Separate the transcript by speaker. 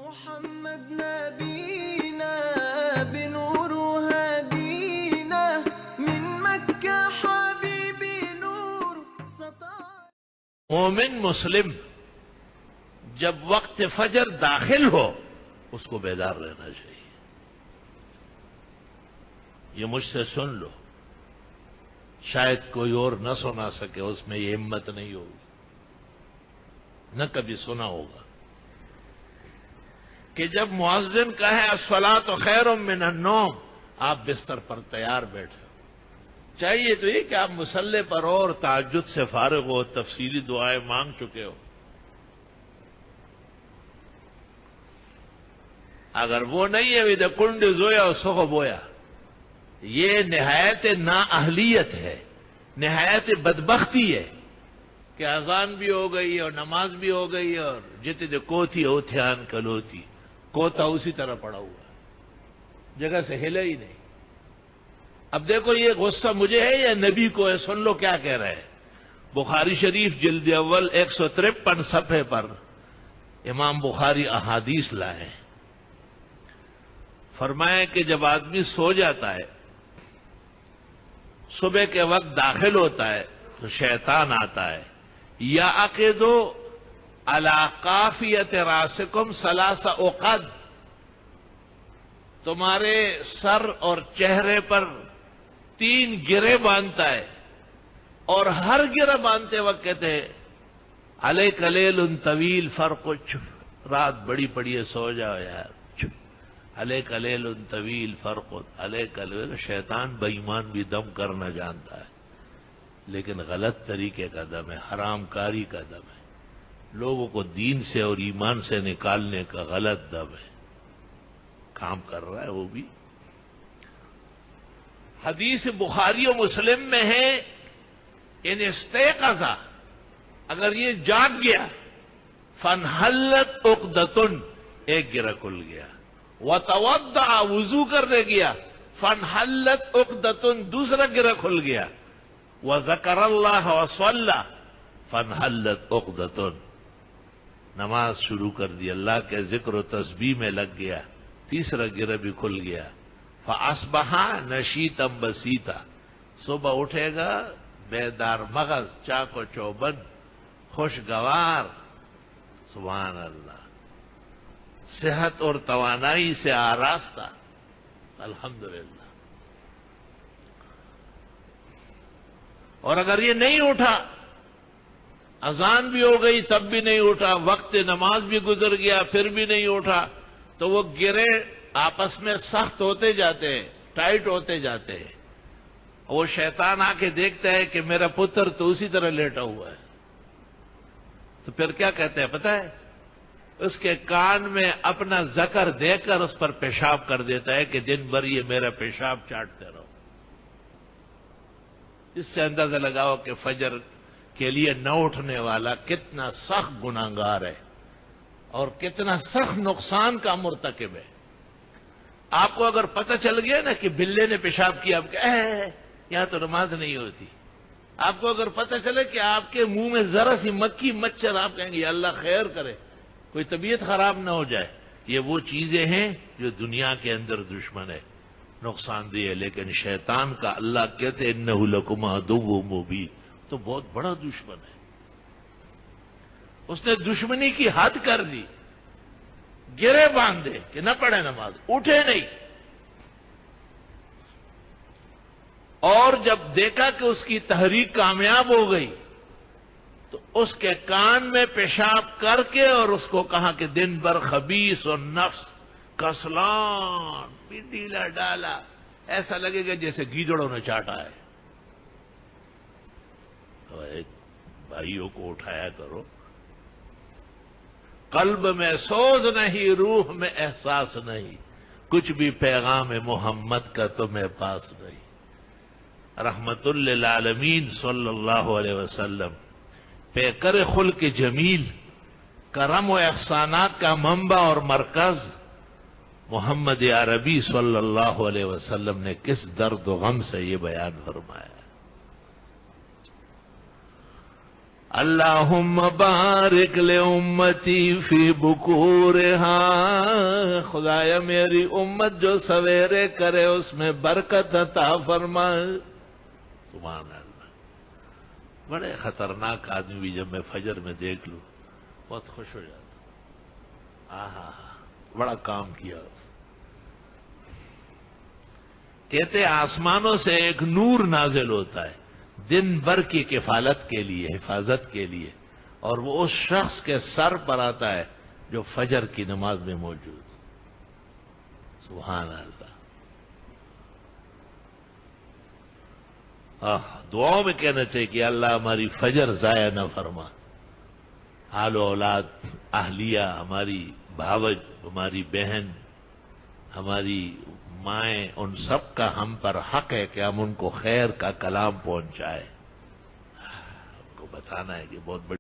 Speaker 1: محمد نبينا بنور هدينا من مكة حبيبي نور سطع.
Speaker 2: مومن مسلم جب وقت فجر داخل ہو اس کو بیدار رہنا چاہیے. یہ مجھ سے سن لو، شاید کوئی اور نہ سنا سکے، اس میں یہ ہمت نہیں ہوگی، نہ کبھی سنا ہوگا کہ جب مؤذن کہے الصلاۃ خیر من النوم، آپ بستر پر تیار بیٹھے ہو. چاہیے تو یہ کہ آپ مصلی پر اور تہجد سے فارغ ہو، تفصیلی دعائیں مانگ چکے ہو. اگر وہ نہیں ہے ود کنڈ زویا اور سخ بویا، یہ نہایت نااہلیت ہے، نہایت بدبختی ہے کہ اذان بھی ہو گئی اور نماز بھی ہو گئی اور جتنے کوتھی اوتھیان کلوتی، کوتا اسی طرح پڑا ہوا جگہ سے ہلا ہی نہیں. اب دیکھو یہ غصہ مجھے ہے یا نبی کو ہے؟ سن لو کیا کہہ رہے ہیں. بخاری شریف جلد اول 153 صفحے پر امام بخاری احادیث لائے. فرمایا کہ جب آدمی سو جاتا ہے، صبح کے وقت داخل ہوتا ہے تو شیطان آتا ہے. یا عقیدو علی قافیت راسکم ثلاث عقد، تمہارے سر اور چہرے پر 3 گرے باندھتا ہے، اور ہر گرہ باندھتے وقت کہتے ہیں علیک لیل طویل فرقچ، رات بڑی پڑی ہے سو جاؤ یار، علیک لیل طویل فرقت، علیک لیل. شیطان بے ایمان بھی دم کرنا جانتا ہے، لیکن غلط طریقے کا دم ہے، حرام کاری کا دم ہے، لوگوں کو دین سے اور ایمان سے نکالنے کا غلط دم ہے، کام کر رہا ہے وہ بھی. حدیث بخاری و مسلم میں ہے ان استيقظ، اگر یہ جاگ گیا، فانحلت عقدۃ، ایک گرہ کھل گیا. وتوضأ، وضو کرنے گیا، فانحلت عقدۃ، دوسرا گرہ کھل گیا. وذکر اللہ وصلی، فانحلت عقدۃ، نماز شروع کر دی، اللہ کے ذکر و تسبیح میں لگ گیا، تیسرا گرہ بھی کھل گیا. فاصبح نشیطا بسیطا، صبح اٹھے گا بیدار مغز، چاق و چوبند، خوشگوار. سبحان اللہ، صحت اور توانائی سے آراستہ، الحمدللہ. اور اگر یہ نہیں اٹھا، اذان بھی ہو گئی تب بھی نہیں اٹھا، وقت نماز بھی گزر گیا پھر بھی نہیں اٹھا، تو وہ گرے آپس میں سخت ہوتے جاتے ہیں، ٹائٹ ہوتے جاتے ہیں. وہ شیطان آ کے دیکھتا ہے کہ میرا پتر تو اسی طرح لیٹا ہوا ہے، تو پھر کیا کہتے ہیں پتہ ہے؟ اس کے کان میں اپنا ذکر دے کر اس پر پیشاب کر دیتا ہے کہ دن بھر یہ میرا پیشاب چاٹتے رہو. اس سے اندازہ لگاؤ کہ فجر کے لیے نہ اٹھنے والا کتنا سخت گناہگار ہے اور کتنا سخت نقصان کا مرتکب ہے. آپ کو اگر پتہ چل گیا نا کہ بلے نے پیشاب کیا، آپ کہ یہاں تو نماز نہیں ہوتی. آپ کو اگر پتہ چلے کہ آپ کے منہ میں ذرا سی مکھی مچھر، آپ کہیں گے اللہ خیر کرے، کوئی طبیعت خراب نہ ہو جائے. یہ وہ چیزیں ہیں جو دنیا کے اندر دشمن ہے، نقصان دہ ہے. لیکن شیطان کا اللہ کہتے انہ لکم عدو مبین، تو بہت بڑا دشمن ہے. اس نے دشمنی کی حد کر دی، گرے باندھے کہ نہ پڑھے نماز، اٹھے نہیں. اور جب دیکھا کہ اس کی تحریک کامیاب ہو گئی تو اس کے کان میں پیشاب کر کے اور اس کو کہا کہ دن بھر خبیث اور نفس کسلان بھی ڈھیلا ڈالا، ایسا لگے گا جیسے گیدڑوں نے چاٹا ہے. بھائیوں کو اٹھایا کرو، قلب میں سوز نہیں، روح میں احساس نہیں، کچھ بھی پیغام محمد کا تمہیں پاس نہیں. رحمت للعالمین صلی اللہ علیہ وسلم، پیکر خلق جمیل، کرم و احسانات کا منبع اور مرکز محمد عربی صلی اللہ علیہ وسلم نے کس درد و غم سے یہ بیان فرمایا. اللہم بارک لامتی فی بکورہا، خدایا میری امت جو سویرے کرے اس میں برکت عطا فرما۔ سبحان اللہ، بڑے خطرناک آدمی بھی جب میں فجر میں دیکھ لوں بہت خوش ہو جاتا، آہا بڑا کام کیا۔ کہتے آسمانوں سے ایک نور نازل ہوتا ہے دن بھر کی کفالت کے لیے، حفاظت کے لیے، اور وہ اس شخص کے سر پر آتا ہے جو فجر کی نماز میں موجود۔ سبحان اللہ۔ دعاؤں میں کہنا چاہیے کہ اللہ ہماری فجر ضائع نہ فرما، آل و اولاد، اہلیہ، ہماری بھاوج، ہماری بہن، ہماری مائیں، ان سب کا ہم پر حق ہے کہ ہم ان کو خیر کا کلام پہنچائے، ان کو بتانا ہے کہ بہت بڑی